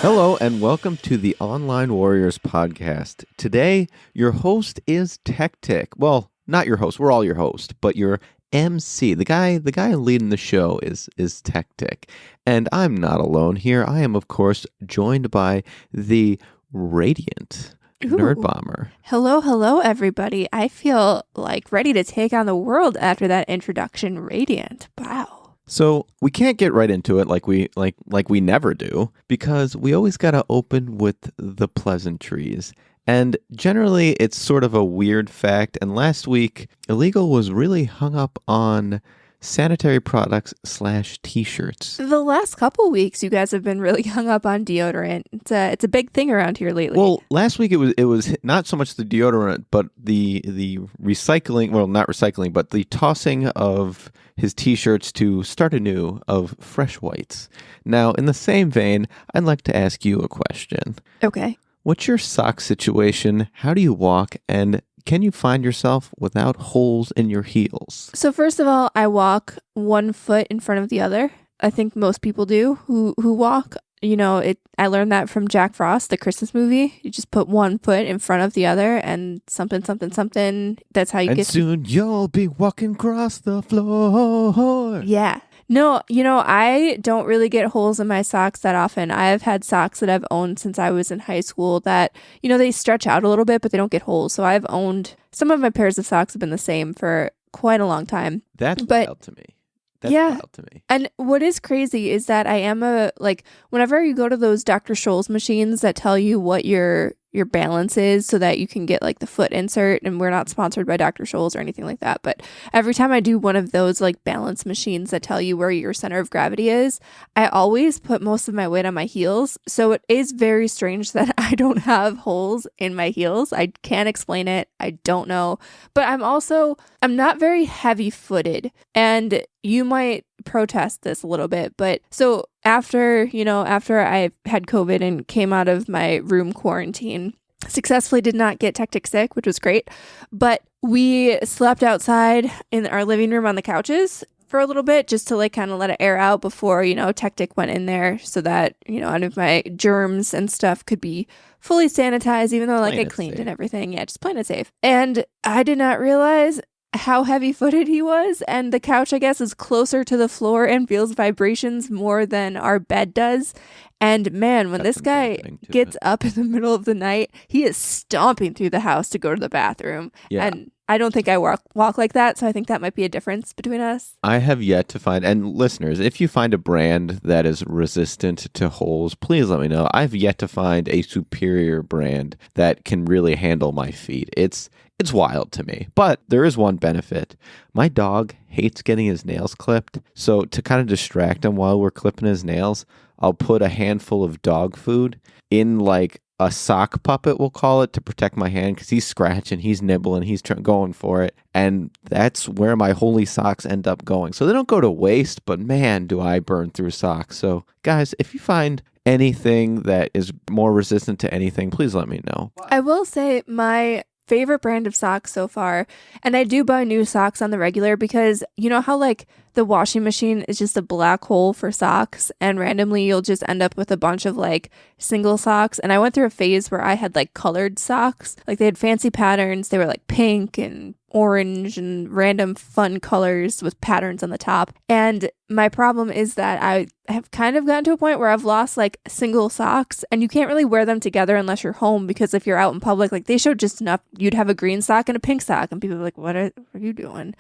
Hello and welcome to the Online Warriors podcast. Today, your host is Techtic. Well, not your host. We're all your host, but your MC, the guy leading the show is Techtic. And I'm not alone here. I am, of course, joined by the radiant Nerdbomber. Hello, everybody. I feel like ready to take on the world after that introduction. Radiant. Wow. So we can't get right into it like we never do, because we always got to open with the pleasantries. And generally, it's sort of a weird fact. And last week, Illegal was really hung up on sanitary products / t-shirts. The last couple weeks, you guys have been really hung up on deodorant. It's a big thing around here lately. Well, last week it was not so much the deodorant, but the recycling. Well, not recycling, but the tossing of his t-shirts to start anew of fresh whites. Now, in the same vein, I'd like to ask you a question. Okay. What's your sock situation? How do you walk? And can you find yourself without holes in your heels? So first of all, I walk one foot in front of the other. I think most people do who walk. You know, I learned that from Jack Frost, the Christmas movie. You just put one foot in front of the other and something. That's how you get. And soon you'll be walking across the floor. Yeah. No, I don't really get holes in my socks that often. I've had socks that I've owned since I was in high school that, they stretch out a little bit, but they don't get holes. So I've owned, some of my pairs of socks have been the same for quite a long time. That's wild to me. That's wild to me. And what is crazy is that I am whenever you go to those Dr. Scholl's machines that tell you what your balance is so that you can get like the foot insert, and we're not sponsored by Dr. Scholl's or anything like that, but every time I do one of those like balance machines that tell you where your center of gravity is, I always put most of my weight on my heels. So it is very strange that I don't have holes in my heels. I can't explain it. I don't know. But I'm not very heavy footed, and you might protest this a little bit, but so after I had COVID and came out of my room quarantine, successfully did not get Techtic sick, which was great, but we slept outside in our living room on the couches for a little bit just to like kind of let it air out before, Techtic went in there so that, any of my germs and stuff could be fully sanitized, even though like I cleaned and everything. Yeah, just plain it safe. And I did not realize how heavy-footed he was, and the couch, I guess, is closer to the floor and feels vibrations more than our bed does. And man, when this guy gets up in the middle of the night, he is stomping through the house to go to the bathroom. Yeah. And I don't think I walk like that, so I think that might be a difference between us. I have yet to find, and listeners, if you find a brand that is resistant to holes, please let me know. I've yet to find a superior brand that can really handle my feet. It's wild to me. But there is one benefit. My dog hates getting his nails clipped, so to kind of distract him while we're clipping his nails, I'll put a handful of dog food in like a sock puppet, we'll call it, to protect my hand, because he's scratching, he's nibbling, he's going for it, and that's where my holy socks end up going. So they don't go to waste, but man, do I burn through socks. So guys, if you find anything that is more resistant to anything, please let me know. I will say my favorite brand of socks so far, and I do buy new socks on the regular because you know how like the washing machine is just a black hole for socks, and randomly you'll just end up with a bunch of like single socks. And I went through a phase where I had like colored socks, like they had fancy patterns, they were like pink and orange and random fun colors with patterns on the top. And my problem is that I have kind of gotten to a point where I've lost like single socks, and you can't really wear them together unless you're home, because if you're out in public, like they show just enough, you'd have a green sock and a pink sock, and people are like, what are you doing?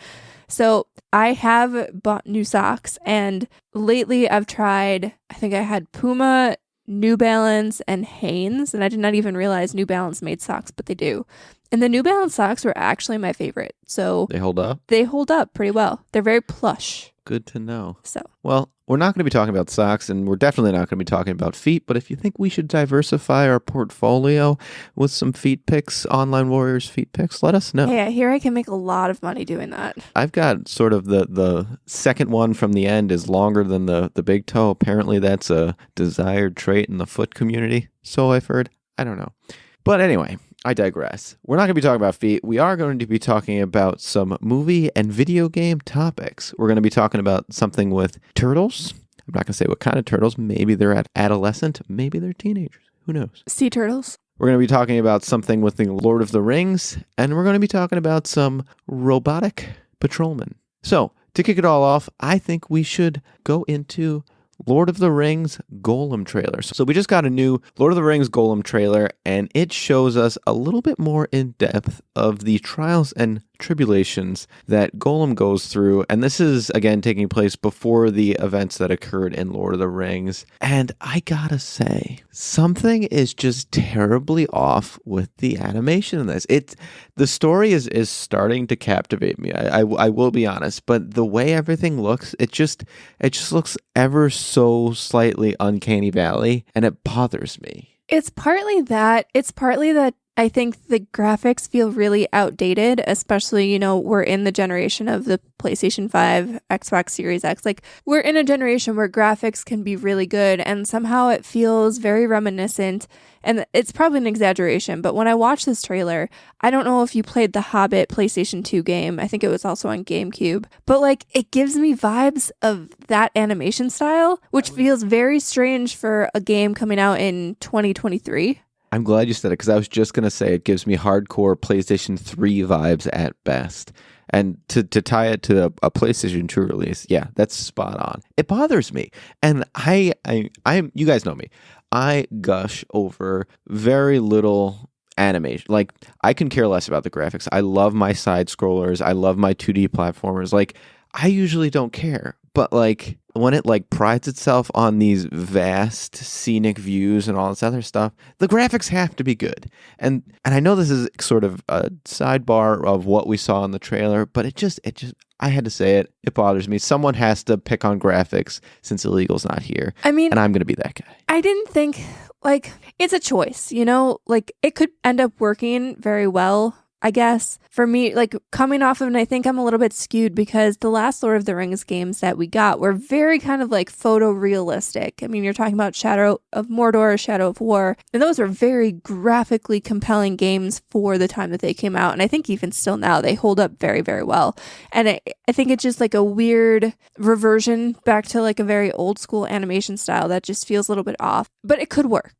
So I have bought new socks, and lately I've tried, I think I had Puma, New Balance, and Hanes, and I did not even realize New Balance made socks, but they do. And the New Balance socks were actually my favorite. So they hold up? They hold up pretty well. They're very plush. Good to know. So, well, we're not going to be talking about socks, and we're definitely not going to be talking about feet, but if you think we should diversify our portfolio with some feet picks, Online Warriors feet picks, let us know. Hey, I hear I can make a lot of money doing that. I've got sort of the second one from the end is longer than the big toe. Apparently that's a desired trait in the foot community, so I've heard. I don't know. But anyway, I digress. We're not going to be talking about feet. We are going to be talking about some movie and video game topics. We're going to be talking about something with turtles, I'm not going to say what kind of turtles. Maybe they're adolescent. Maybe they're teenagers. Who knows? Sea turtles. We're going to be talking about something with the Lord of the Rings, and we're going to be talking about some robotic patrolmen. So, to kick it all off, I think we should go into Lord of the Rings Gollum trailer. So we just got a new Lord of the Rings Gollum trailer, and it shows us a little bit more in depth of the trials and tribulations that Gollum goes through. And this is, again, taking place before the events that occurred in Lord of the Rings. And I gotta say, something is just terribly off with the animation in this. The story is starting to captivate me. I will be honest, but the way everything looks, it just looks ever so slightly uncanny valley, and it bothers me. It's partly that. It's partly that I think the graphics feel really outdated, especially, we're in the generation of the PlayStation 5, Xbox Series X. Like, we're in a generation where graphics can be really good, and somehow it feels very reminiscent. And it's probably an exaggeration, but when I watched this trailer, I don't know if you played the Hobbit PlayStation 2 game. I think it was also on GameCube. But, it gives me vibes of that animation style, which feels very strange for a game coming out in 2023. I'm glad you said it, because I was just going to say it gives me hardcore PlayStation 3 vibes at best. And to tie it to a PlayStation 2 release, yeah, that's spot on. It bothers me. And I'm you guys know me. I gush over very little animation. Like, I can care less about the graphics. I love my side scrollers. I love my 2D platformers. Like, I usually don't care. But when it prides itself on these vast scenic views and all this other stuff, the graphics have to be good. And I know this is sort of a sidebar of what we saw in the trailer, but it just I had to say it. It bothers me. Someone has to pick on graphics since Illegal's not here. I mean, and I'm going to be that guy. I didn't think it's a choice, it could end up working very well, I guess. For me, coming off of, and I think I'm a little bit skewed because the last Lord of the Rings games that we got were very kind of photorealistic. I mean, you're talking about Shadow of Mordor, Shadow of War, and those were very graphically compelling games for the time that they came out. And I think even still now, they hold up very, very well. And I think it's just a weird reversion back to a very old school animation style that just feels a little bit off, but it could work,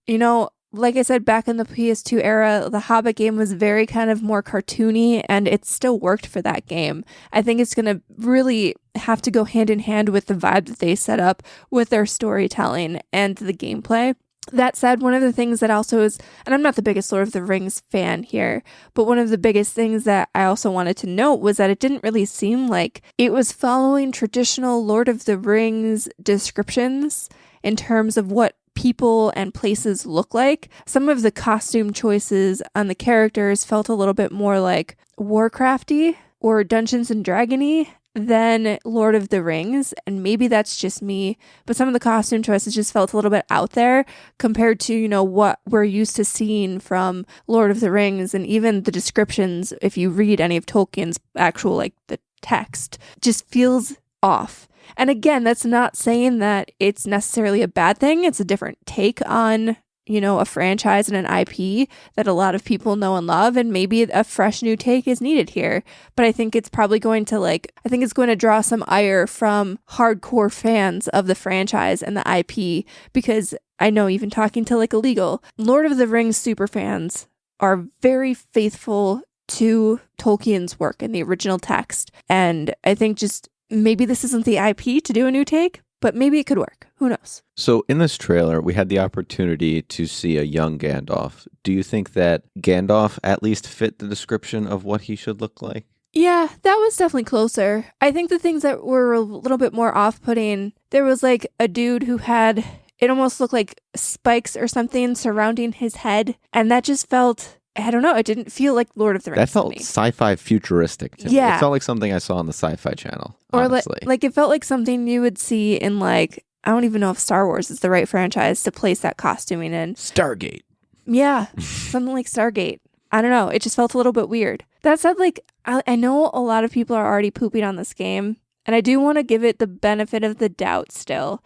Like I said, back in the PS2 era, the Hobbit game was very kind of more cartoony, and it still worked for that game. I think it's going to really have to go hand in hand with the vibe that they set up with their storytelling and the gameplay. That said, one of the things that also is, and I'm not the biggest Lord of the Rings fan here, but one of the biggest things that I also wanted to note was that it didn't really seem like it was following traditional Lord of the Rings descriptions in terms of what people and places look like. Some of the costume choices on the characters felt a little bit more like Warcrafty or Dungeons and Dragony than Lord of the Rings, and maybe that's just me, but some of the costume choices just felt a little bit out there compared to, what we're used to seeing from Lord of the Rings. And even the descriptions, if you read any of Tolkien's actual the text, just feels off. And again, that's not saying that it's necessarily a bad thing. It's a different take on, a franchise and an IP that a lot of people know and love. And maybe a fresh new take is needed here. But I think it's probably going to I think it's going to draw some ire from hardcore fans of the franchise and the IP. Because I know, even talking to Illegal, Lord of the Rings super fans are very faithful to Tolkien's work in the original text. And I think just maybe this isn't the IP to do a new take, but maybe it could work. Who knows? So in this trailer, we had the opportunity to see a young Gandalf. Do you think that Gandalf at least fit the description of what he should look like? Yeah, that was definitely closer. I think the things that were a little bit more off-putting, there was a dude who had, it almost looked like spikes or something surrounding his head. And that just felt, I don't know, it didn't feel like Lord of the Rings. That felt sci-fi futuristic to me. It felt like something I saw on the Sci-Fi Channel, honestly. Or it felt like something you would see in I don't even know if Star Wars is the right franchise to place that costuming in. Stargate. Yeah, something like Stargate. I don't know. It just felt a little bit weird. That said, I know a lot of people are already pooping on this game, and I do want to give it the benefit of the doubt still.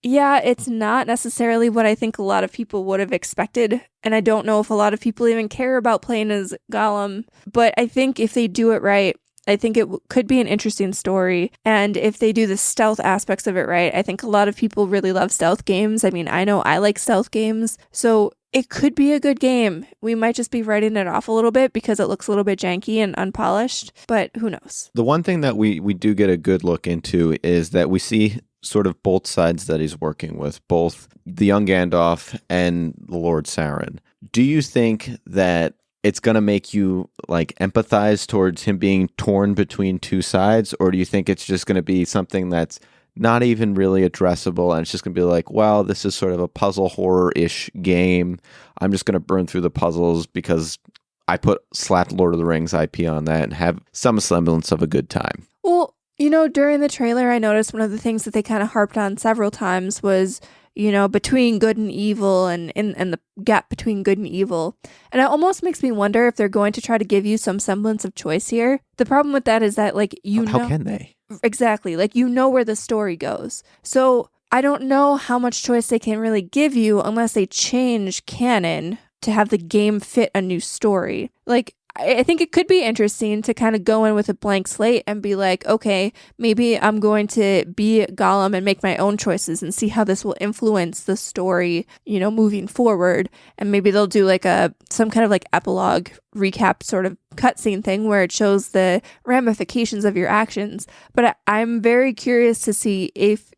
Yeah, it's not necessarily what I think a lot of people would have expected, and I don't know if a lot of people even care about playing as Gollum, but I think if they do it right, I think it could be an interesting story. And if they do the stealth aspects of it right, I think a lot of people really love stealth games. I mean, I know I like stealth games. So it could be a good game. We might just be writing it off a little bit because it looks a little bit janky and unpolished, but who knows? The one thing that we do get a good look into is that we see sort of both sides that he's working with, both the young Gandalf and the Lord Sauron. Do you think that it's going to make you like empathize towards him being torn between two sides, or do you think it's just going to be something that's not even really addressable and it's just going to be like, wow, this is sort of a puzzle horror-ish game. I'm just going to burn through the puzzles because I slapped Lord of the Rings IP on that and have some semblance of a good time. Well, during the trailer, I noticed one of the things that they kind of harped on several times was, between good and evil and the gap between good and evil. And it almost makes me wonder if they're going to try to give you some semblance of choice here. The problem with that is that, like, how can they? Exactly. Like, where the story goes. So I don't know how much choice they can really give you unless they change canon to have the game fit a new story. Like, I think it could be interesting to kind of go in with a blank slate and be like, okay, maybe I'm going to be Gollum and make my own choices and see how this will influence the story, moving forward. And maybe they'll do like some kind of like epilogue recap sort of cutscene thing where it shows the ramifications of your actions. But I'm very curious to see if,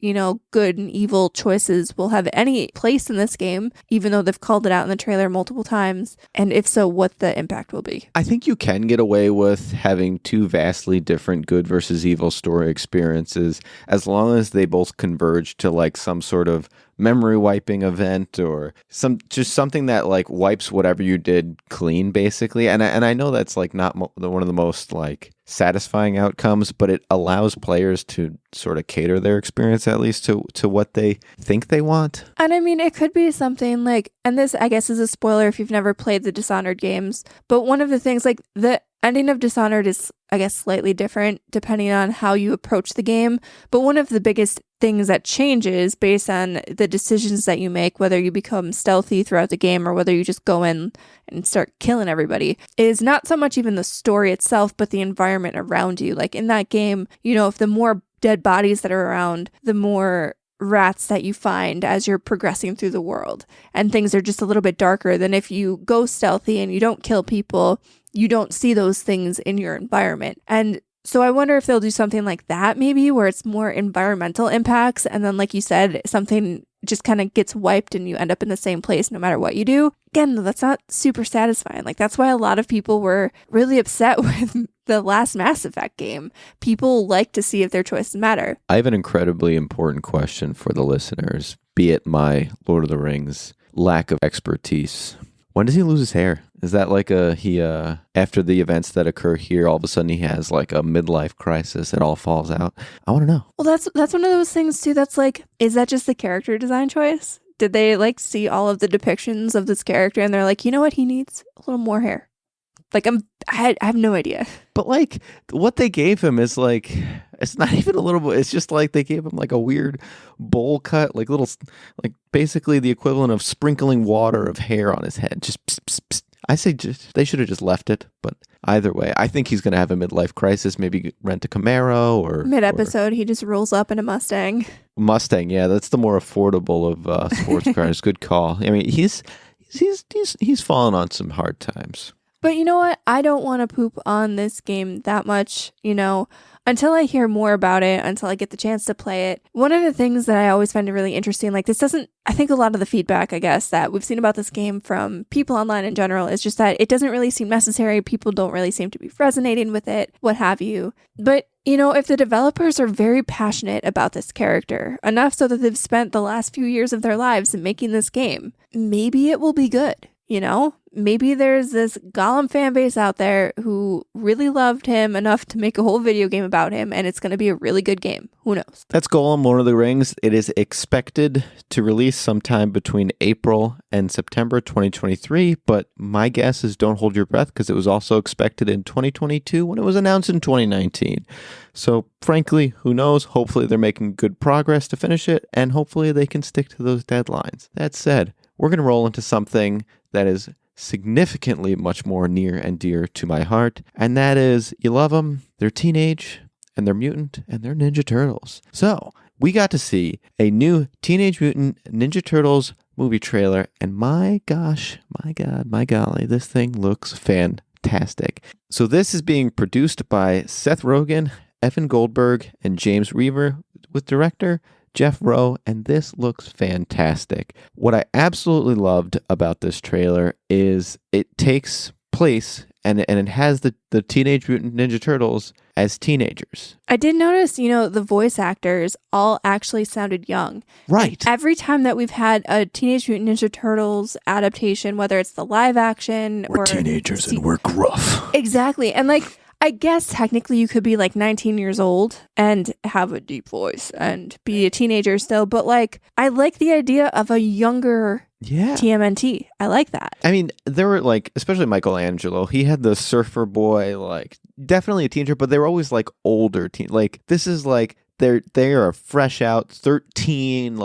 good and evil choices will have any place in this game, even though they've called it out in the trailer multiple times. And if so, what the impact will be. I think you can get away with having two vastly different good versus evil story experiences as long as they both converge to like some sort of memory wiping event or something that like wipes whatever you did clean, basically. And I know that's like not one of the most like satisfying outcomes, but it allows players to sort of cater their experience at least to what they think they want. And I mean, it could be something like, and this I guess is a spoiler if you've never played the Dishonored games, but one of the things, like, the ending of Dishonored is, I guess, slightly different depending on how you approach the game. But one of the biggest things that changes based on the decisions that you make, whether you become stealthy throughout the game or whether you just go in and start killing everybody, is not so much even the story itself, but the environment around you. Like in that game, if the more dead bodies that are around, the more rats that you find as you're progressing through the world. And things are just a little bit darker than if you go stealthy and you don't kill people. You don't see those things in your environment. And so I wonder if they'll do something like that, maybe, where it's more environmental impacts. And then, like you said, something just kind of gets wiped and you end up in the same place no matter what you do. Again, though, that's not super satisfying. Like, that's why a lot of people were really upset with the last Mass Effect game. People like to see if their choices matter. I have an incredibly important question for the listeners, be it my Lord of the Rings lack of expertise. When does he lose his hair? Is that like after the events that occur here, all of a sudden he has like a midlife crisis, it all falls out? I want to know. Well, that's one of those things too that's like, is that just the character design choice? Did they like see all of the depictions of this character and they're like, you know what, he needs a little more hair? Like, I have no idea. But like what they gave him is like, it's not even a little bit. It's just like they gave him like a weird bowl cut, like basically the equivalent of sprinkling water of hair on his head. Just pss, pss, pss. I say they should have just left it. But either way, I think he's going to have a midlife crisis. Maybe rent a Camaro or mid-episode, he just rolls up in a Mustang. Mustang, yeah, that's the more affordable of sports cars. Good call. I mean, he's fallen on some hard times. But you know what? I don't want to poop on this game that much, until I hear more about it, until I get the chance to play it. One of the things that I always find really interesting, like I think a lot of the feedback, I guess, that we've seen about this game from people online in general is just that it doesn't really seem necessary. People don't really seem to be resonating with it, what have you. But if the developers are very passionate about this character, enough so that they've spent the last few years of their lives making this game, maybe it will be good. Maybe there's this Gollum fan base out there who really loved him enough to make a whole video game about him, and it's going to be a really good game. Who knows? That's Gollum, Lord of the Rings. It is expected to release sometime between April and September 2023, but my guess is don't hold your breath because it was also expected in 2022 when it was announced in 2019. So frankly, who knows? Hopefully they're making good progress to finish it, and hopefully they can stick to those deadlines. That said, we're going to roll into something that is significantly much more near and dear to my heart, and that is you love them, they're teenage, and they're mutant, and they're Ninja Turtles. So we got to see a new Teenage Mutant Ninja Turtles movie trailer, and my gosh, my God, my golly, this thing looks fantastic. So this is being produced by Seth Rogen, Evan Goldberg, and James Reaver, with director Jeff Rowe, and this looks fantastic. What I absolutely loved about this trailer is it takes place and it has the Teenage Mutant Ninja Turtles as teenagers. I did notice, the voice actors all actually sounded young. Right. Every time that we've had a Teenage Mutant Ninja Turtles adaptation, whether it's the live action we're teenagers and we're gruff. Exactly. And I guess technically you could be 19 years old and have a deep voice and be a teenager still. But I like the idea of a younger TMNT. I like that. I mean, there were especially Michelangelo, he had the surfer boy, definitely a teenager, but they were always older teen. This is they are fresh out 13,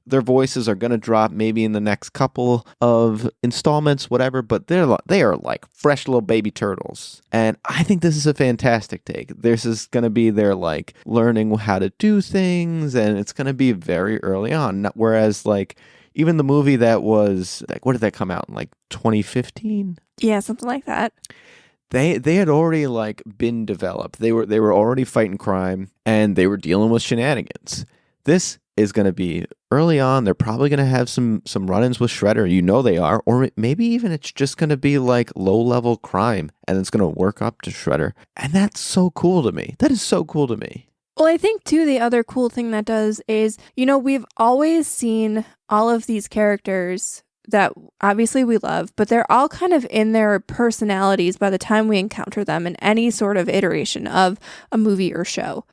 their voices are going to drop maybe in the next couple of installments, whatever, but they are fresh little baby turtles. And I think this is a fantastic take. This is going to be their learning how to do things, and it's going to be very early on. Whereas even the movie that was what did that come out in 2015? Yeah, something like that. They had already been developed. They were already fighting crime, and they were dealing with shenanigans. This is going to be early on. They're probably going to have some run-ins with Shredder. They are. Or maybe even it's just going to be low-level crime, and it's going to work up to Shredder. And that's so cool to me. That is so cool to me. Well, I think, too, the other cool thing that does is, we've always seen all of these characters that obviously we love, but they're all kind of in their personalities by the time we encounter them in any sort of iteration of a movie or show.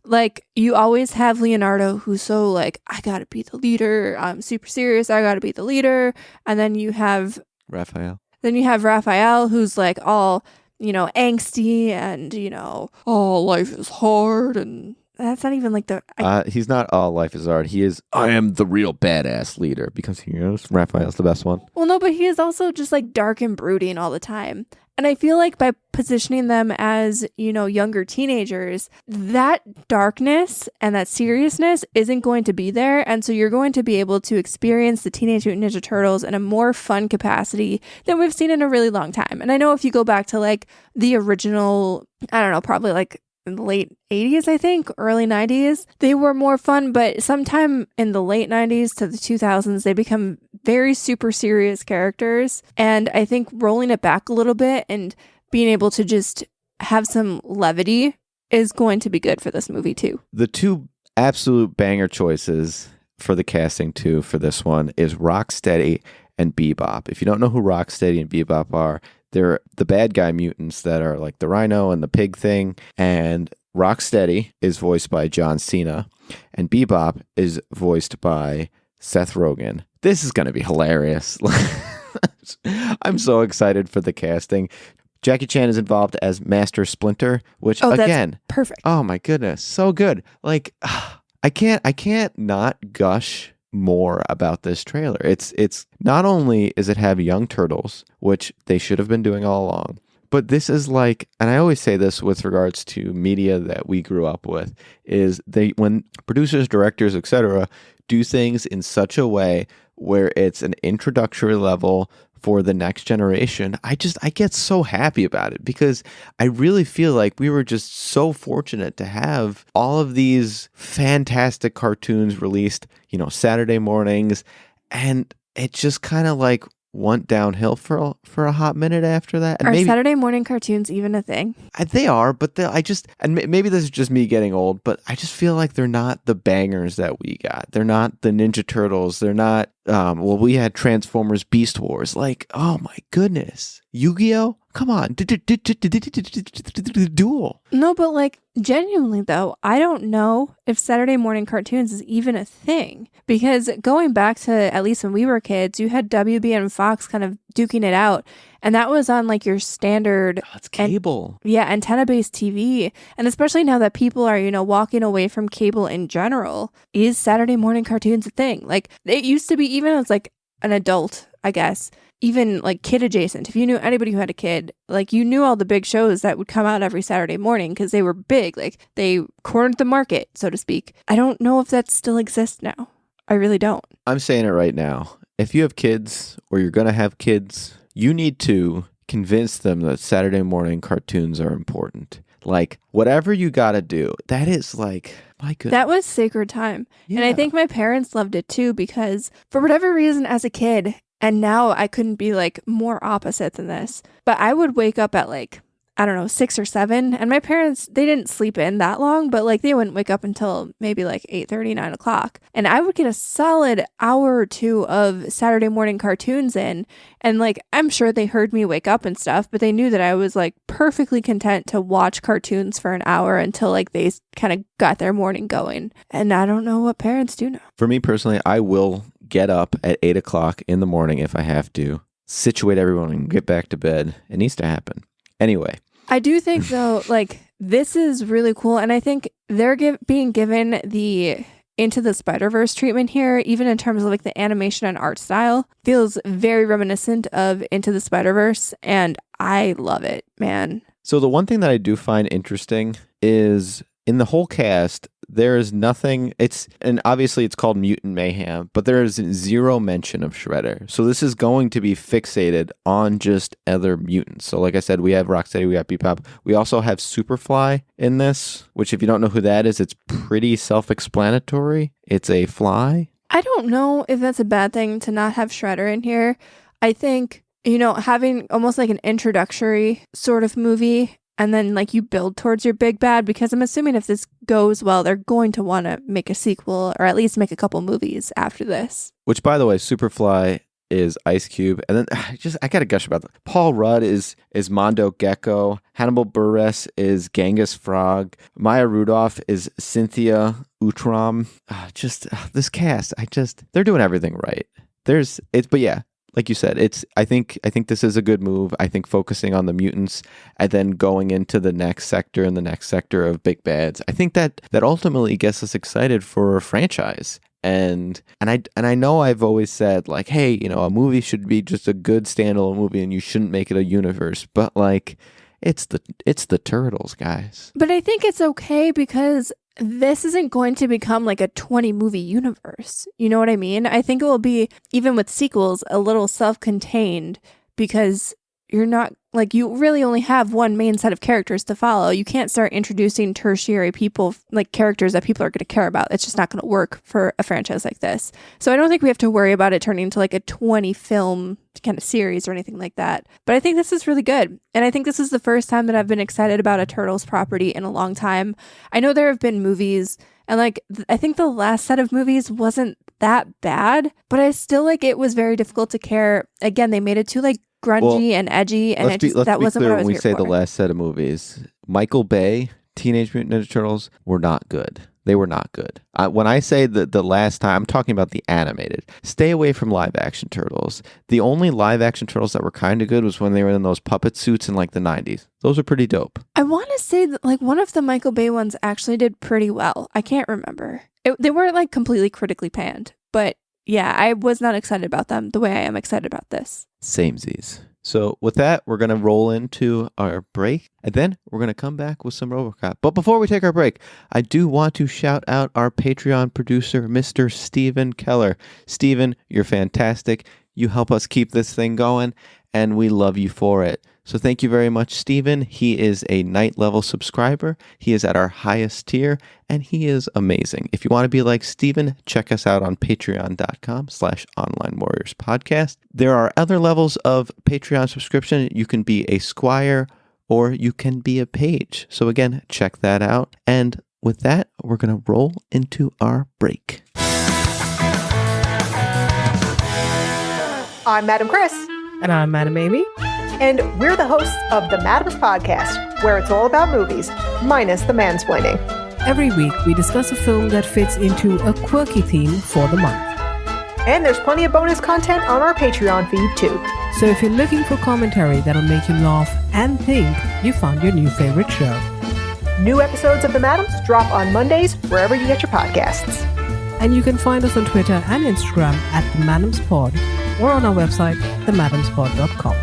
You always have Leonardo, who's so I gotta be the leader, I'm super serious, I gotta be the leader. And then you have Raphael. Who's all, angsty and, oh, life is hard, and that's not even he's not all life is hard. He is, I am the real badass leader, because he is. Raphael's the best one. Well, no, but he is also just dark and brooding all the time. And I feel by positioning them as, younger teenagers, that darkness and that seriousness isn't going to be there. And so you're going to be able to experience the Teenage Mutant Ninja Turtles in a more fun capacity than we've seen in a really long time. And I know if you go back to the original, I don't know, probably in the late 80s, I think, early 90s, they were more fun, but sometime in the late 90s to the 2000s, they become very super serious characters. And I think rolling it back a little bit and being able to just have some levity is going to be good for this movie, too. The two absolute banger choices for the casting, too, for this one is Rocksteady and Bebop. If you don't know who Rocksteady and Bebop are, they're the bad guy mutants that are the rhino and the pig thing. And Rocksteady is voiced by John Cena, and Bebop is voiced by Seth Rogen. This is going to be hilarious. I'm so excited for the casting. Jackie Chan is involved as Master Splinter, which again, that's perfect. Oh my goodness, so good. I can't not gush more about this trailer. It's not only is it have young turtles, which they should have been doing all along, but this is and I always say this with regards to media that we grew up with, is when producers, directors, etc. do things in such a way where it's an introductory level for the next generation, I get so happy about it, because I really feel like we were just so fortunate to have all of these fantastic cartoons released, Saturday mornings, and it just kind of went downhill for a hot minute after that. And are Saturday morning cartoons even a thing? They are, but maybe this is just me getting old, but I just feel like they're not the bangers that we got. They're not the Ninja Turtles. They're not, we had Transformers Beast Wars. Oh my goodness. Yu-Gi-Oh? Come on. Duel. No, but genuinely though, I don't know if Saturday morning cartoons is even a thing, because going back to at least when we were kids, you had WB and Fox kind of duking it out, and that was on your standard it's cable. Antenna-based TV. And especially now that people are, walking away from cable in general, is Saturday morning cartoons a thing? It used to be, even as an adult, I guess, even like kid adjacent. If you knew anybody who had a kid, like you knew all the big shows that would come out every Saturday morning because they were big. Like they cornered the market, so to speak. I don't know if that still exists now. I really don't. I'm saying it right now. If you have kids or you're going to have kids, you need to convince them that Saturday morning cartoons are important. Like, whatever you got to do, that is like, my goodness. That was sacred time. Yeah. And I think my parents loved it too because for whatever reason as a kid, and now I couldn't be like more opposite than this, but I would wake up at like, I don't know, 6 or 7. And my parents, they didn't sleep in that long, but like they wouldn't wake up until maybe like 8:30, 9 o'clock. And I would get a solid hour or two of Saturday morning cartoons in. And like, I'm sure they heard me wake up and stuff, but they knew that I was like perfectly content to watch cartoons for an hour until like they kind of got their morning going. And I don't know what parents do now. For me personally, I will get up at 8 o'clock in the morning if I have to, situate everyone and get back to bed. It needs to happen. Anyway. I do think, though, like, this is really cool. And I think they're being given the Into the Spider-Verse treatment here, even in terms of, like, the animation and art style. Feels very reminiscent of Into the Spider-Verse. And I love it, man. So the one thing that I do find interesting is in the whole cast, there is nothing, and obviously it's called Mutant Mayhem, but there is zero mention of Shredder. So this is going to be fixated on just other mutants. So like I said, we have Rocksteady, we have Bebop. We also have Superfly in this, which if you don't know who that is, it's pretty self-explanatory. It's a fly. I don't know if that's a bad thing to not have Shredder in here. I think, you know, having almost like an introductory sort of movie and then like you build towards your big bad, because I'm assuming if this goes well, they're going to want to make a sequel or at least make a couple movies after this. Which, by the way, Superfly is Ice Cube. And then I got to gush about that. Paul Rudd is Mondo Gecko. Hannibal Buress is Genghis Frog. Maya Rudolph is Cynthia Utram. This cast, they're doing everything right. But yeah. Like you said, I think this is a good move. I think focusing on the mutants and then going into the next sector and the next sector of big bads. I think that ultimately gets us excited for a franchise. And I know I've always said like, hey, you know, a movie should be just a good standalone movie and you shouldn't make it a universe. But like, it's the Turtles, guys. But I think it's okay because this isn't going to become like a 20 movie universe. You know what I mean? I think it will be, even with sequels, a little self-contained because you're not, like, you really only have one main set of characters to follow. You can't start introducing tertiary people, like characters that people are going to care about. It's just not going to work for a franchise like this. So I don't think we have to worry about it turning into like a 20 film kind of series or anything like that. But I think this is really good. And I think this is the first time that I've been excited about a Turtles property in a long time. I know there have been movies, and like, I think the last set of movies wasn't that bad, but I still, like, it was very difficult to care. Again, they made it too like grungy and edgy, and that wasn't what I was when we here say for. The last set of movies, Michael Bay, Teenage Mutant Ninja Turtles were not good. They were not good. When I say the last time, I'm talking about the animated. Stay away from live action Turtles. The only live action Turtles that were kind of good was when they were in those puppet suits in like the 90s. Those are pretty dope. I want to say that like one of the Michael Bay ones actually did pretty well. I can't remember. They weren't like completely critically panned, but yeah, I was not excited about them the way I am excited about this. Samesies. So with that, we're going to roll into our break, and then we're going to come back with some RoboCop. But before we take our break, I do want to shout out our Patreon producer, Mr. Steven Keller. Steven, you're fantastic. You help us keep this thing going, and we love you for it. So thank you very much, Steven. He is a night level subscriber. He is at our highest tier, and he is amazing. If you want to be like Steven, check us out on patreon.com/onlinewarriorspodcast. There are other levels of Patreon subscription. You can be a squire or you can be a page. So again, check that out. And with that, we're going to roll into our break. I'm Madam Chris. And I'm Madam Amy. And we're the hosts of the Madams Podcast, where it's all about movies, minus the mansplaining. Every week, we discuss a film that fits into a quirky theme for the month. And there's plenty of bonus content on our Patreon feed, too. So if you're looking for commentary that'll make you laugh and think, you found your new favorite show. New episodes of the Madams drop on Mondays, wherever you get your podcasts. And you can find us on Twitter and Instagram at the Madams Pod. or on our website, themadamspod.com.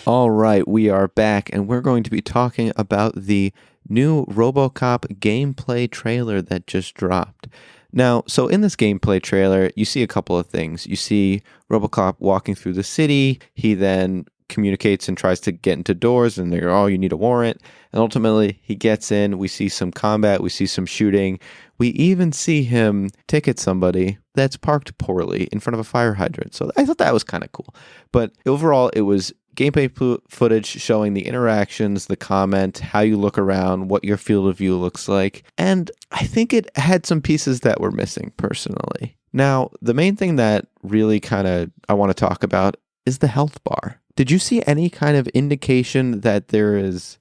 All right, we are back, and we're going to be talking about the new RoboCop gameplay trailer that just dropped. Now, so in this gameplay trailer, you see a couple of things. You see RoboCop walking through the city. He then communicates and tries to get into doors, and they go, oh, you need a warrant. And ultimately, he gets in. We see some combat. We see some shooting. We even see him ticket somebody that's parked poorly in front of a fire hydrant. So I thought that was kind of cool. But overall, it was gameplay footage showing the interactions, the comment, how you look around, what your field of view looks like. And I think it had some pieces that were missing personally. Now, the main thing that really I want to talk about is the health bar. Did you see any kind of indication that there is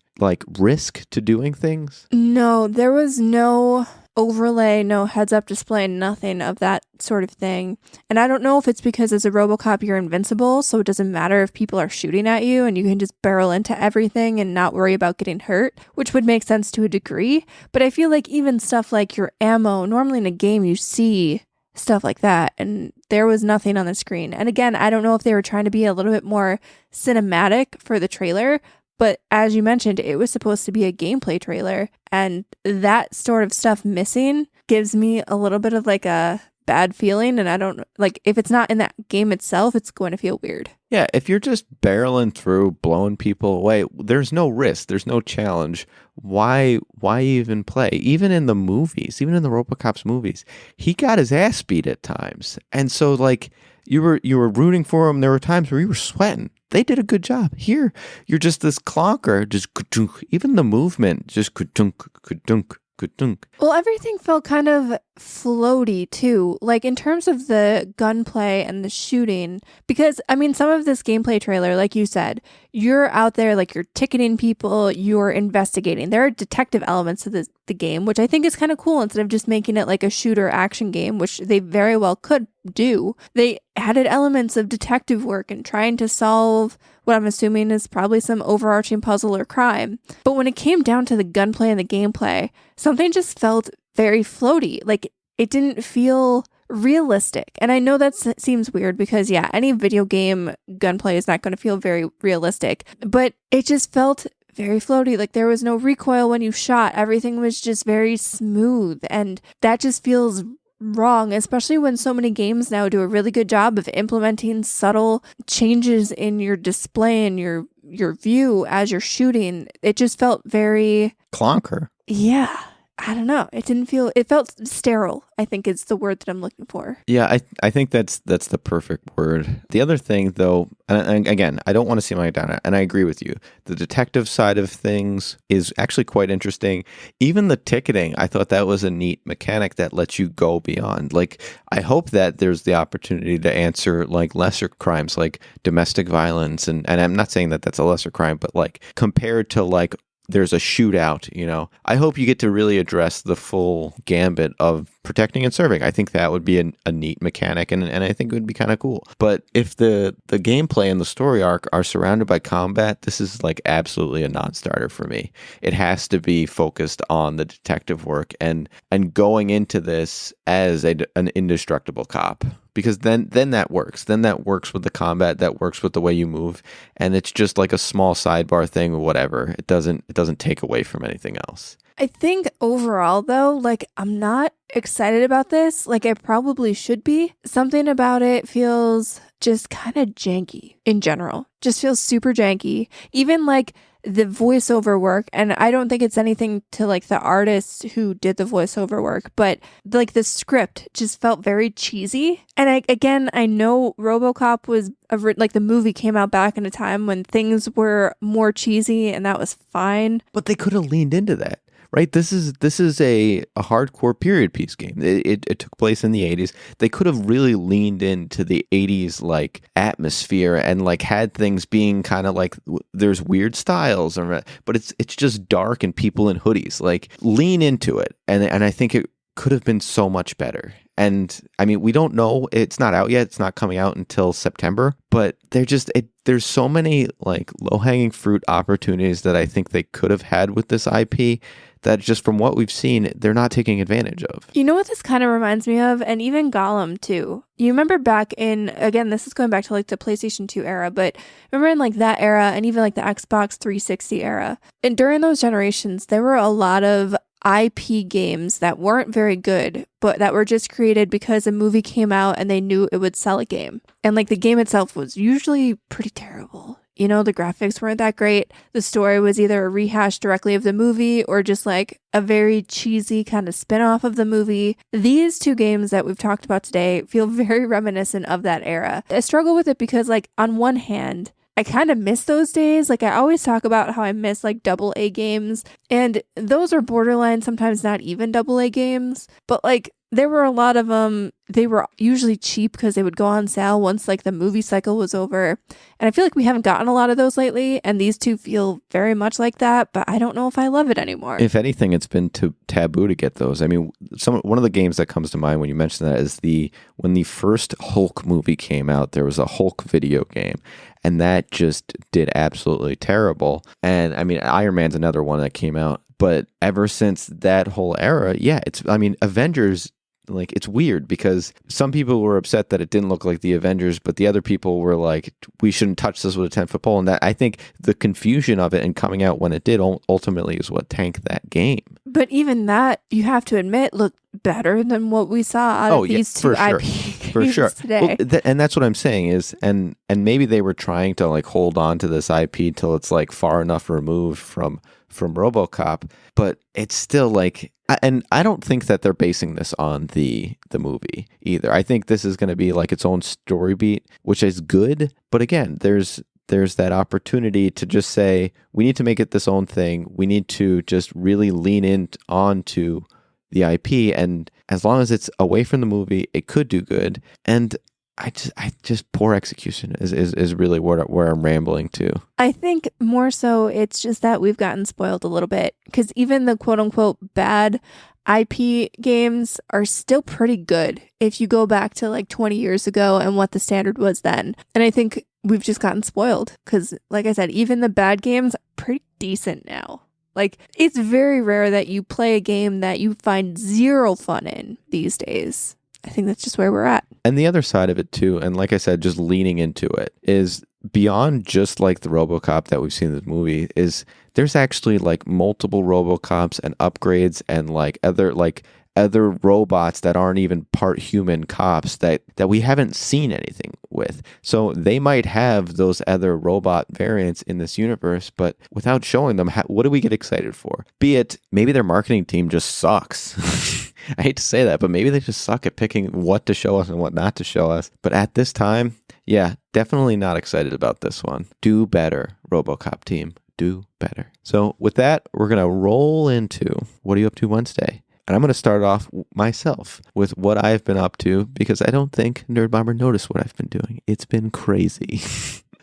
risk to doing things? No, there was no overlay, no heads-up display, nothing of that sort of thing. And I don't know if it's because as a RoboCop you're invincible, so it doesn't matter if people are shooting at you and you can just barrel into everything and not worry about getting hurt, which would make sense to a degree. But I feel like even stuff like your ammo, normally in a game you see stuff like that, and there was nothing on the screen. And again, I don't know if they were trying to be a little bit more cinematic for the trailer, but as you mentioned, it was supposed to be a gameplay trailer, and that sort of stuff missing gives me a little bit of a bad feeling, and I don't if it's not in that game itself, it's going to feel weird. Yeah, if you're just barreling through, blowing people away, there's no risk, there's no challenge. Why even play? Even in the movies, even in the RoboCop's movies, he got his ass beat at times. And so you were rooting for him. There were times where you were sweating. They did a good job. Here, you're just this clonker, just even the movement, just ka-dunk. Well, everything felt kind of floaty too, in terms of the gunplay and the shooting, because some of this gameplay trailer, like you said, you're out there, you're ticketing people, you're investigating. There are detective elements to the game, which I think is kind of cool. Instead of just making it like a shooter action game, which they very well could do, they added elements of detective work and trying to solve what I'm assuming is probably some overarching puzzle or crime. But when it came down to the gunplay and the gameplay, something just felt very floaty. It didn't feel realistic. And I know that seems weird because, yeah, any video game gunplay is not going to feel very realistic. But it just felt very floaty. There was no recoil when you shot. Everything was just very smooth. And that just feels wrong, especially when so many games now do a really good job of implementing subtle changes in your display and your view as you're shooting. It just felt very clonker. Yeah. I don't know. It felt sterile, I think is the word that I'm looking for. Yeah, I think that's the perfect word. The other thing, though, and again, I don't want to seem like down, and I agree with you. The detective side of things is actually quite interesting. Even the ticketing, I thought that was a neat mechanic that lets you go beyond. I hope that there's the opportunity to answer lesser crimes like domestic violence, and I'm not saying that that's a lesser crime, but compared to there's a shootout, I hope you get to really address the full gambit of protecting and serving. I think that would be a neat mechanic, and I think it would be kind of cool. But if the gameplay and the story arc are surrounded by combat, this is absolutely a non-starter for me. It has to be focused on the detective work and going into this as an indestructible cop. Because then that works. Then that works with the combat. That works with the way you move, and it's just a small sidebar thing or whatever. It doesn't take away from anything else. I think overall, though, I'm not excited about this. I probably should be. Something about it feels just kind of janky in general. Just feels super janky. Even the voiceover work, and I don't think it's anything to the artists who did the voiceover work, but the script just felt very cheesy. And I know RoboCop was the movie came out back in a time when things were more cheesy, and that was fine. But they could have leaned into that. Right, this is a hardcore period piece game. It took place in the 80s. They could have really leaned into the 80s atmosphere and had things being kind of there's weird styles, but it's just dark and people in hoodies. Lean into it, and I think could have been so much better. And I mean, we don't know. It's not out yet. It's not coming out until September. But there's so many like low-hanging fruit opportunities that I think they could have had with this IP that just from what we've seen, they're not taking advantage of. You know what this kind of reminds me of? And even Gollum, too. You remember back in, again, this is going back to like the PlayStation 2 era, but remember in like that era and even like the Xbox 360 era. And during those generations, there were a lot of IP games that weren't very good, but that were just created because a movie came out and they knew it would sell a game. And like the game itself was usually pretty terrible. You know, the graphics weren't that great. The story was either a rehash directly of the movie or just like a very cheesy kind of spin-off of the movie. These two games that we've talked about today feel very reminiscent of that era. I struggle with it because like on one hand, I kind of miss those days. Like I always talk about how I miss like AA games, and those are borderline, sometimes not even AA games, but like there were a lot of them. They were usually cheap because they would go on sale once like the movie cycle was over. And I feel like we haven't gotten a lot of those lately. And these two feel very much like that, but I don't know if I love it anymore. If anything, it's been taboo to get those. I mean, one of the games that comes to mind when you mention that is when the first Hulk movie came out, there was a Hulk video game. And that just did absolutely terrible. And I mean, Iron Man's another one that came out. But ever since that whole era, Avengers, like, it's weird because some people were upset that it didn't look like the Avengers, but the other people were like, we shouldn't touch this with a 10-foot pole. And that, I think the confusion of it and coming out when it did ultimately is what tanked that game. But even that, you have to admit, looked better than what we saw out of these two IP games today. Well, and that's what I'm saying is, and maybe they were trying to like hold on to this IP till it's like far enough removed from RoboCop, but it's still like, and I don't think that they're basing this on the movie either. I think this is going to be like its own story beat, which is good. But again, there's that opportunity to just say, we need to make it this own thing. We need to just really lean in onto the IP. And as long as it's away from the movie, it could do good. And I just poor execution is really where I'm rambling to. I think more so it's just that we've gotten spoiled a little bit because even the quote unquote bad IP games are still pretty good if you go back to like 20 years ago and what the standard was then. And I think we've just gotten spoiled because, like I said, even the bad games are pretty decent now. Like, it's very rare that you play a game that you find zero fun in these days. I think that's just where we're at. And the other side of it too, and like I said, just leaning into it, is beyond just like the RoboCop that we've seen in the movie, is there's actually like multiple RoboCops and upgrades and like other robots that aren't even part human cops that we haven't seen anything with. So they might have those other robot variants in this universe, but without showing them, what do we get excited for? Be it maybe their marketing team just sucks. I hate to say that, but maybe they just suck at picking what to show us and what not to show us. But at this time, yeah, definitely not excited about this one. Do better, RoboCop team. Do better. So with that, we're going to roll into What Are You Up To Wednesday? And I'm going to start off myself with what I've been up to because I don't think Nerdbomber noticed what I've been doing. It's been crazy.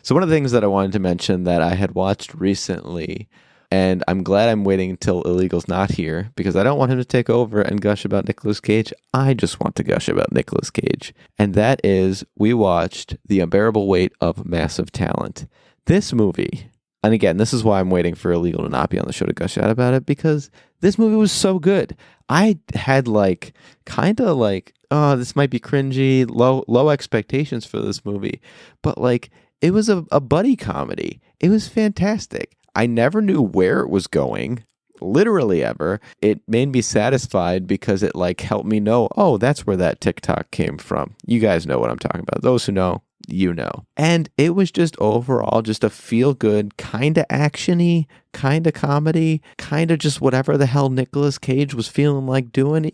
So one of the things that I wanted to mention that I had watched recently, and I'm glad I'm waiting until Illegal's not here because I don't want him to take over and gush about Nicolas Cage. I just want to gush about Nicolas Cage. And that is, we watched The Unbearable Weight of Massive Talent. This movie, and again, this is why I'm waiting for Illegal to not be on the show to gush out about it, because this movie was so good. I had like, kind of like, oh, this might be cringy, low expectations for this movie. But like, it was a buddy comedy. It was fantastic. I never knew where it was going, literally ever. It made me satisfied because it like helped me know, oh, that's where that TikTok came from. You guys know what I'm talking about. Those who know, you know. And it was just overall just a feel-good, kind of action-y, kind of comedy, kind of just whatever the hell Nicolas Cage was feeling like doing.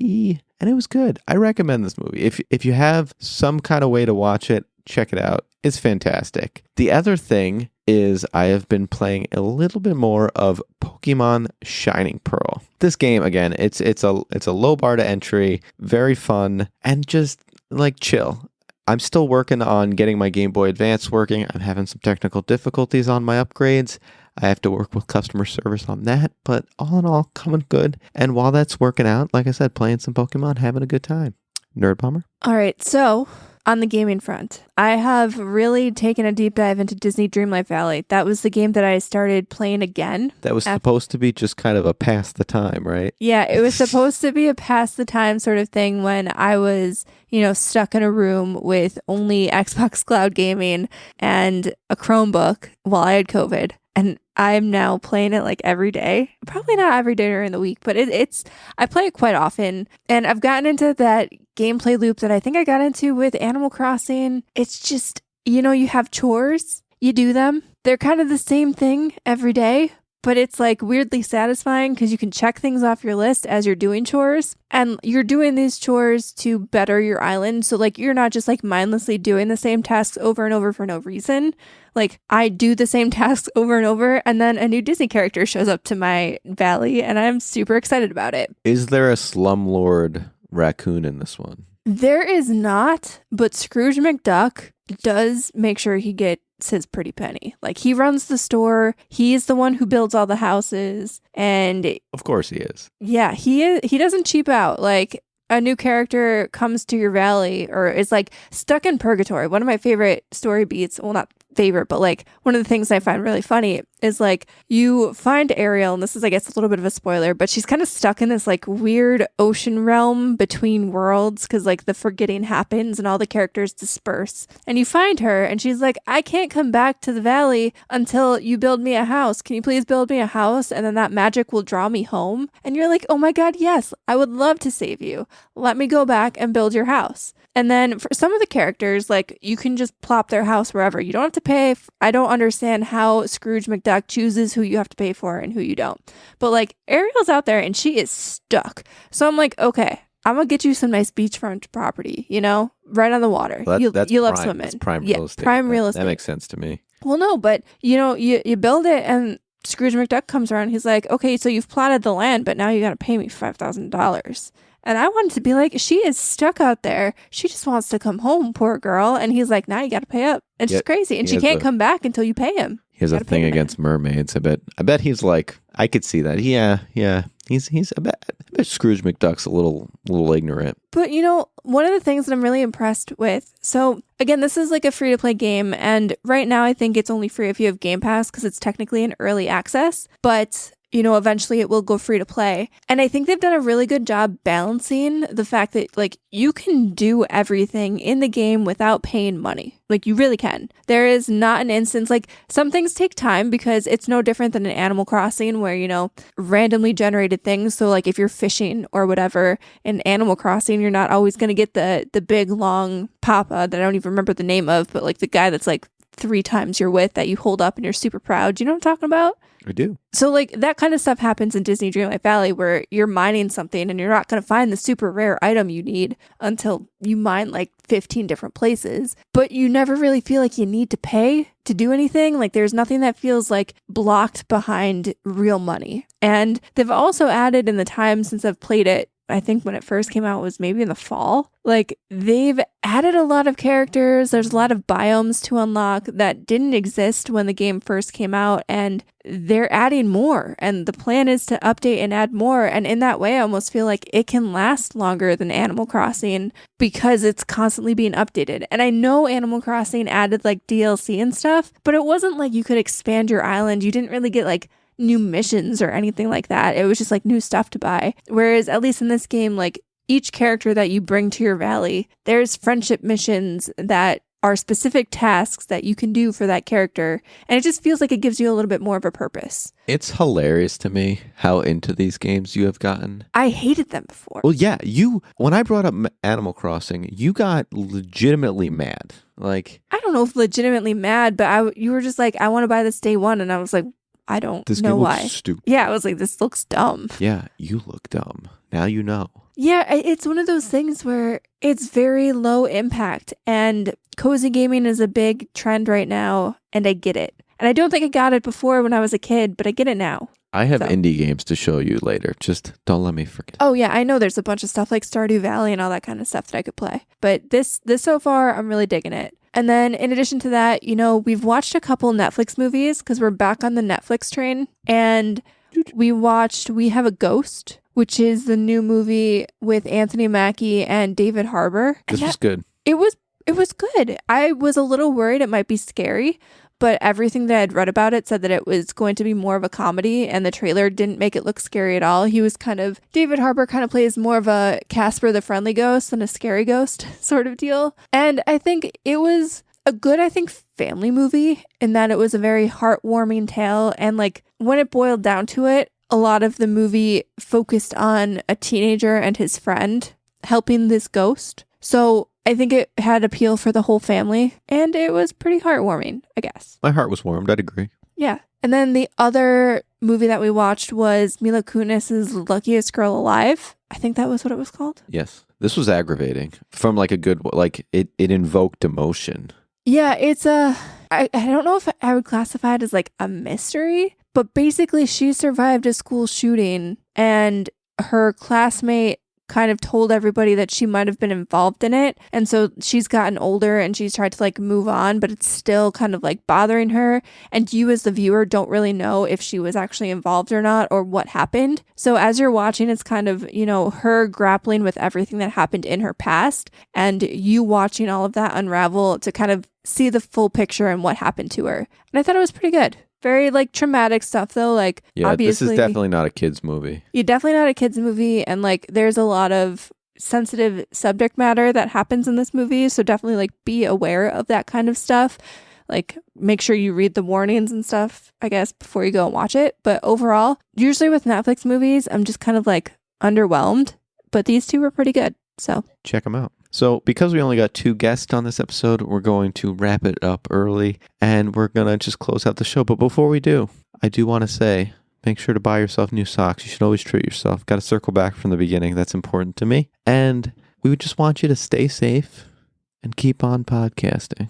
And it was good. I recommend this movie. If you have some kind of way to watch it, check it out. It's fantastic. The other thing is I have been playing a little bit more of Pokémon Shining Pearl. This game, again, it's a low bar to entry, very fun, and just like chill. I'm still working on getting my Game Boy Advance working. I'm having some technical difficulties on my upgrades. I have to work with customer service on that, but all in all, coming good. And while that's working out, like I said, playing some Pokemon, having a good time. Nerdbomber? All right, so on the gaming front, I have really taken a deep dive into Disney Dreamlight Valley. That was the game that I started playing again. That was supposed to be just kind of a pass the time, right? Yeah, it was supposed to be a pass the time sort of thing when I was, stuck in a room with only Xbox Cloud Gaming and a Chromebook while I had COVID. And I'm now playing it like every day. Probably not every day during the week, but I play it quite often. And I've gotten into that gameplay loop that I think I got into with Animal Crossing. It's just, you have chores, you do them. They're kind of the same thing every day, but it's like weirdly satisfying because you can check things off your list as you're doing chores. And you're doing these chores to better your island. So like you're not just like mindlessly doing the same tasks over and over for no reason. Like I do the same tasks over and over, and then a new Disney character shows up to my valley, and I'm super excited about it. Is there a slumlord raccoon in this one? There is not, but Scrooge McDuck does make sure he gets his pretty penny. Like he runs the store, he's the one who builds all the houses, and of course he is. Yeah, he doesn't cheap out. Like a new character comes to your valley or is like stuck in purgatory. One of my favorite story beats, well, not favorite, but like one of the things I find really funny is like you find Ariel, and this is I guess a little bit of a spoiler, but she's kind of stuck in this like weird ocean realm between worlds because like the forgetting happens and all the characters disperse, and you find her and she's like, I can't come back to the valley until you build me a house. Can you please build me a house, and then that magic will draw me home? And you're like, oh my god, yes, I would love to save you. Let me go back and build your house. And then for some of the characters, like you can just plop their house wherever. You don't have to pay. I don't understand how Scrooge McDuck chooses who you have to pay for and who you don't. But like Ariel's out there and she is stuck. So I'm like, okay, I'm going to get you some nice beachfront property, right on the water. Well, you love prime. swimming. That's prime yeah, real estate. Prime real estate. That makes sense to me. Well, no, but you build it and Scrooge McDuck comes around. He's like, okay, so you've plotted the land, but now you got to pay me $5,000. And I wanted to be like, she is stuck out there. She just wants to come home, poor girl. And he's like, now you got to pay up. And she's crazy. And she can't come back until you pay him. He has a thing against mermaids. I bet he's like, I could see that. Yeah. I bet Scrooge McDuck's a little ignorant. But one of the things that I'm really impressed with, so again, this is like a free to play game. And right now I think it's only free if you have Game Pass because it's technically an early access. But eventually it will go free to play. And I think they've done a really good job balancing the fact that like you can do everything in the game without paying money. Like you really can. There is not an instance, like some things take time because it's no different than an Animal Crossing where, randomly generated things. So like if you're fishing or whatever in Animal Crossing, you're not always going to get the big long papa that I don't even remember the name of, but like the guy that's like 3 times your width that you hold up and you're super proud. Do you know what I'm talking about? I do. So like that kind of stuff happens in Disney Dreamlight Valley where you're mining something and you're not going to find the super rare item you need until you mine like 15 different places. But you never really feel like you need to pay to do anything. Like there's nothing that feels like blocked behind real money. And they've also added in the time since I've played it, I think when it first came out was maybe in the fall. Like they've added a lot of characters. There's a lot of biomes to unlock that didn't exist when the game first came out, and they're adding more. And the plan is to update and add more. And in that way, I almost feel like it can last longer than Animal Crossing because it's constantly being updated. And I know Animal Crossing added like DLC and stuff, but it wasn't like you could expand your island. You didn't really get like new missions or anything like that. It was just like new stuff to buy. Whereas at least in this game, like each character that you bring to your valley, there's friendship missions that are specific tasks that you can do for that character. And it just feels like it gives you a little bit more of a purpose. It's hilarious to me how into these games you have gotten. I hated them before. Well, yeah, when I brought up Animal Crossing, you got legitimately mad. Like, I don't know if legitimately mad, but you were just like, I want to buy this day one. And I was like, I don't know why. Stupid. Yeah, I was like, this looks dumb. Yeah, you look dumb. Now you know. Yeah, it's one of those things where it's very low impact, and cozy gaming is a big trend right now, and I get it. And I don't think I got it before when I was a kid, but I get it now. I have indie games to show you later. Just don't let me forget. Oh yeah, I know there's a bunch of stuff like Stardew Valley and all that kind of stuff that I could play. But this so far, I'm really digging it. And then in addition to that, we've watched a couple Netflix movies because we're back on the Netflix train. And we watched We Have a Ghost, which is the new movie with Anthony Mackie and David Harbour. This was good. It was good. I was a little worried it might be scary, but everything that I'd read about it said that it was going to be more of a comedy, and the trailer didn't make it look scary at all. David Harbour kind of plays more of a Casper the Friendly Ghost than a scary ghost sort of deal. And I think it was a good, family movie in that it was a very heartwarming tale. And when it boiled down to it, a lot of the movie focused on a teenager and his friend helping this ghost. So I think it had appeal for the whole family, and it was pretty heartwarming, I guess. My heart was warmed. I'd agree. Yeah. And then the other movie that we watched was Mila Kunis's Luckiest Girl Alive. I think that was what it was called. Yes. This was aggravating from a good, it invoked emotion. Yeah, it's I don't know if I would classify it as a mystery, but basically she survived a school shooting, and her classmate kind of told everybody that she might have been involved in it. And so she's gotten older and she's tried to move on, but it's still kind of bothering her. And you as the viewer don't really know if she was actually involved or not, or what happened. So as you're watching, it's kind of, her grappling with everything that happened in her past, and you watching all of that unravel to kind of see the full picture and what happened to her. And I thought it was pretty good. Very traumatic stuff though. Yeah, obviously, this is definitely not a kid's movie. You're definitely not a kid's movie, and there's a lot of sensitive subject matter that happens in this movie. So definitely be aware of that kind of stuff. Make sure you read the warnings and stuff, I guess, before you go and watch it. But overall, usually with Netflix movies, I'm just kind of underwhelmed. But these two were pretty good. So check them out. So because we only got 2 guests on this episode, we're going to wrap it up early, and we're going to just close out the show. But before we do, I do want to say, make sure to buy yourself new socks. You should always treat yourself. Got to circle back from the beginning. That's important to me. And we would just want you to stay safe and keep on podcasting.